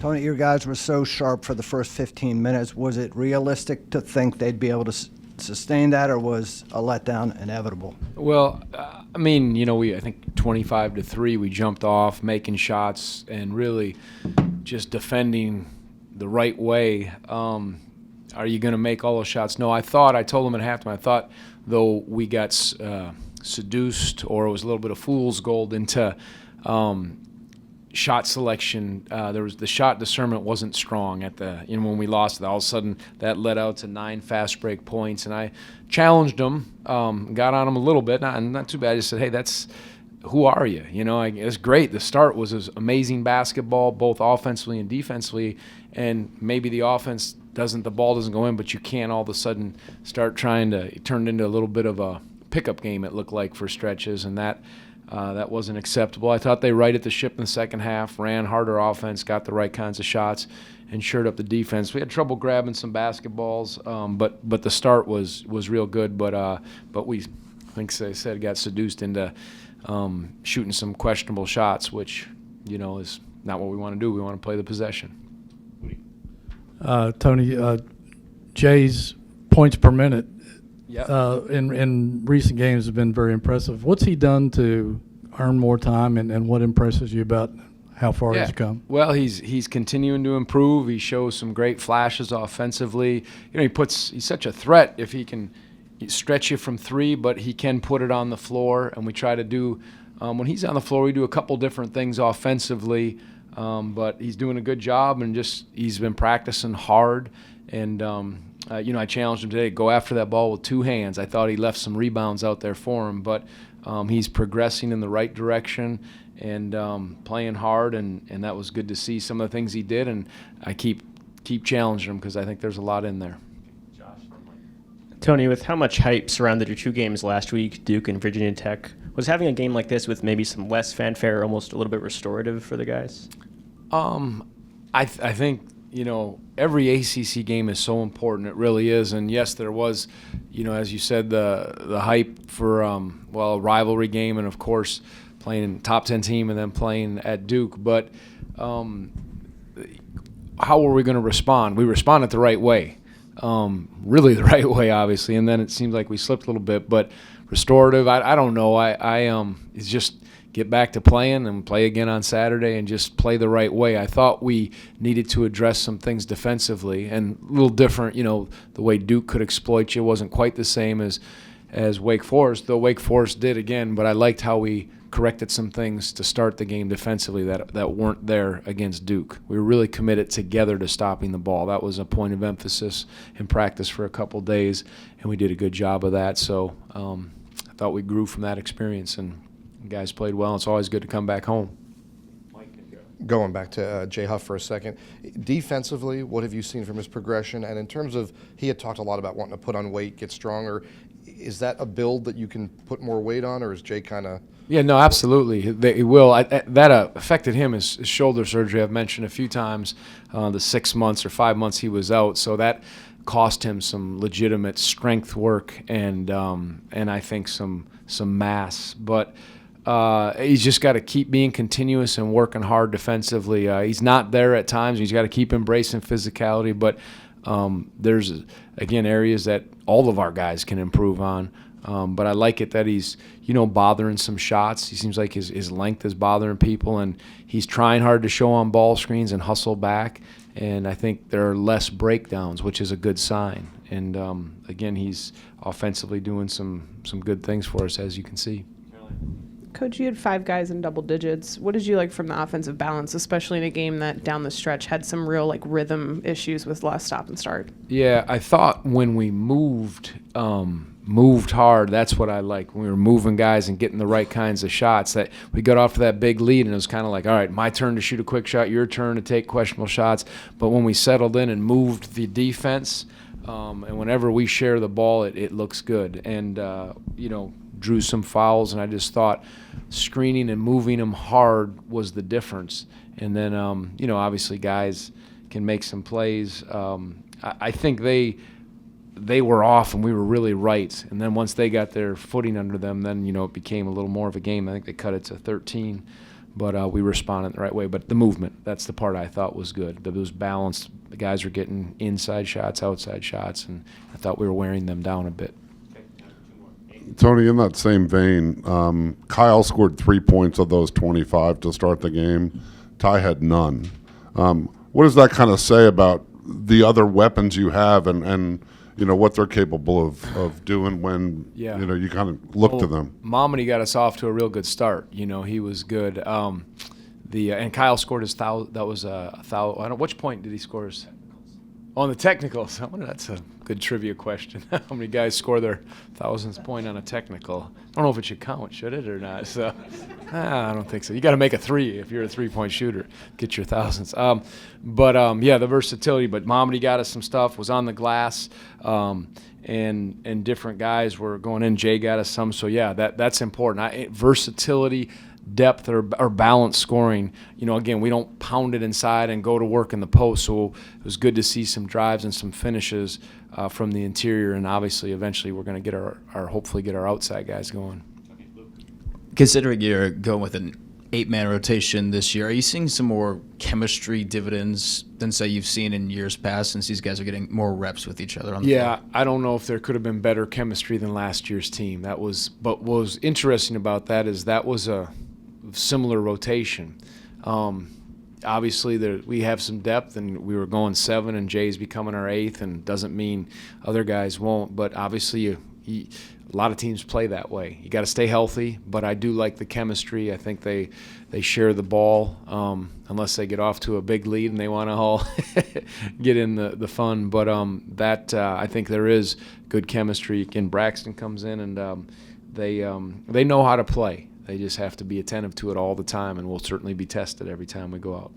Tony, your guys were so sharp for the first 15 minutes. Was it realistic to think they'd be able to sustain that, or was a letdown inevitable? Well, I mean, I think 25-3, we jumped off, making shots, and really just defending the right way. Are you going to make all those shots? No, I told them at halftime, I thought, though we got seduced, or it was a little bit of fool's gold into shot selection. There was the shot discernment wasn't strong when we lost it. All of a sudden, that led out to 9 fast break points, and I challenged them, got on them a little bit, not too bad. I just said, hey, who are you? It's great. The start was amazing basketball, both offensively and defensively, and maybe the offense the ball doesn't go in, but you can't all of a sudden start trying to turn it into a little bit of a pickup game, it looked like, for stretches, and that wasn't acceptable. I thought they righted the ship in the second half, ran harder offense, got the right kinds of shots, and shored up the defense. We had trouble grabbing some basketballs, but the start was real good. But we, like I said, got seduced into shooting some questionable shots, which is not what we want to do. We want to play the possession. Tony, Jay's points per minute Yep. in recent games have been very impressive. What's he done to earn more time, and what impresses you about how far he's come? Well, he's continuing to improve. He shows some great flashes offensively. He's such a threat if he can stretch you from 3, but he can put it on the floor, and we try to do when he's on the floor, we do a couple different things offensively. But he's doing a good job, and he's been practicing hard. And I challenged him today, go after that ball with 2 hands. I thought he left some rebounds out there for him, but he's progressing in the right direction and playing hard, and that was good to see some of the things he did. And I keep challenging him because I think there's a lot in there. Tony, with how much hype surrounded your 2 games last week, Duke and Virginia Tech, was having a game like this with maybe some less fanfare almost a little bit restorative for the guys? I think every ACC game is so important. It really is. And yes, there was, as you said, the hype for a rivalry game, and of course playing top 10 team and then playing at Duke. But how were we going to respond? We responded the right way. Really the right way, obviously, and then it seems like we slipped a little bit. But restorative, I don't know. It's just get back to playing and play again on Saturday and just play the right way. I thought we needed to address some things defensively, and a little different. The way Duke could exploit you wasn't quite the same as Wake Forest, though Wake Forest did again. But I liked how we corrected some things to start the game defensively that weren't there against Duke. We were really committed together to stopping the ball. That was a point of emphasis in practice for a couple days, and we did a good job of that. So I thought we grew from that experience, and the guys played well. It's always good to come back home. Going back to Jay Huff for a second, defensively, what have you seen from his progression? And in terms of, he had talked a lot about wanting to put on weight, get stronger. Is that a build that you can put more weight on, or is Jay kind of? Yeah, no, absolutely. He will. That affected him, his shoulder surgery. I've mentioned a few times the 6 months or 5 months he was out. So that cost him some legitimate strength work and I think some mass. But he's just got to keep being continuous and working hard defensively. He's not there at times. He's got to keep embracing physicality. But there's, again, areas that all of our guys can improve on. But I like it that he's, bothering some shots. He seems like his length is bothering people, and he's trying hard to show on ball screens and hustle back. And I think there are less breakdowns, which is a good sign. And, again, he's offensively doing some good things for us, as you can see. Coach, you had 5 guys in double digits. What did you like from the offensive balance, especially in a game that down the stretch had some real rhythm issues with less stop and start? Yeah, I thought when we moved hard, that's what I like. When we were moving guys and getting the right kinds of shots, that we got off to that big lead, and it was kind of like, all right, my turn to shoot a quick shot, your turn to take questionable shots. But when we settled in and moved the defense, and whenever we share the ball, it looks good. And, drew some fouls, and I just thought screening and moving them hard was the difference. And then, obviously guys can make some plays. I think they were off and we were really right. And then once they got their footing under them, then, it became a little more of a game. I think they cut it to 13. but we responded the right way. But the movement, that's the part I thought was good. It was balanced. The guys were getting inside shots, outside shots, and I thought we were wearing them down a bit. Tony, in that same vein, Kyle scored 3 points of those 25 to start the game. Ty had none. What does that kind of say about the other weapons you have and what they're capable of doing when you kind of look to them? Momedy got us off to a real good start. He was good. And Kyle scored his that was a foul. I don't. Which point did he score his? On the technicals. I wonder, that's a good trivia question. How many guys score their 1000th point on a technical? I don't know if it should count, should it or not? So, I don't think so. You got to make a 3 if you're a 3-point shooter. Get your 1000s. The versatility. But Momedy got us some stuff. Was on the glass, and different guys were going in. Jay got us some. So that's important. Versatility. Depth or balanced scoring. Again, we don't pound it inside and go to work in the post, so it was good to see some drives and some finishes from the interior, and obviously eventually we're going to get hopefully get our outside guys going. Considering you're going with an 8-man rotation this year, are you seeing some more chemistry dividends than, say, you've seen in years past, since these guys are getting more reps with each other on the floor? I don't know if there could have been better chemistry than last year's team. But what was interesting about that is that was a similar rotation. Obviously, we have some depth, and we were going 7, and Jay's becoming our 8th, and doesn't mean other guys won't. But obviously, a lot of teams play that way. You got to stay healthy, but I do like the chemistry. I think they share the ball, unless they get off to a big lead and they want to all get in the fun. But I think there is good chemistry. Again, Braxton comes in, and they know how to play. They just have to be attentive to it all the time, and we'll certainly be tested every time we go out.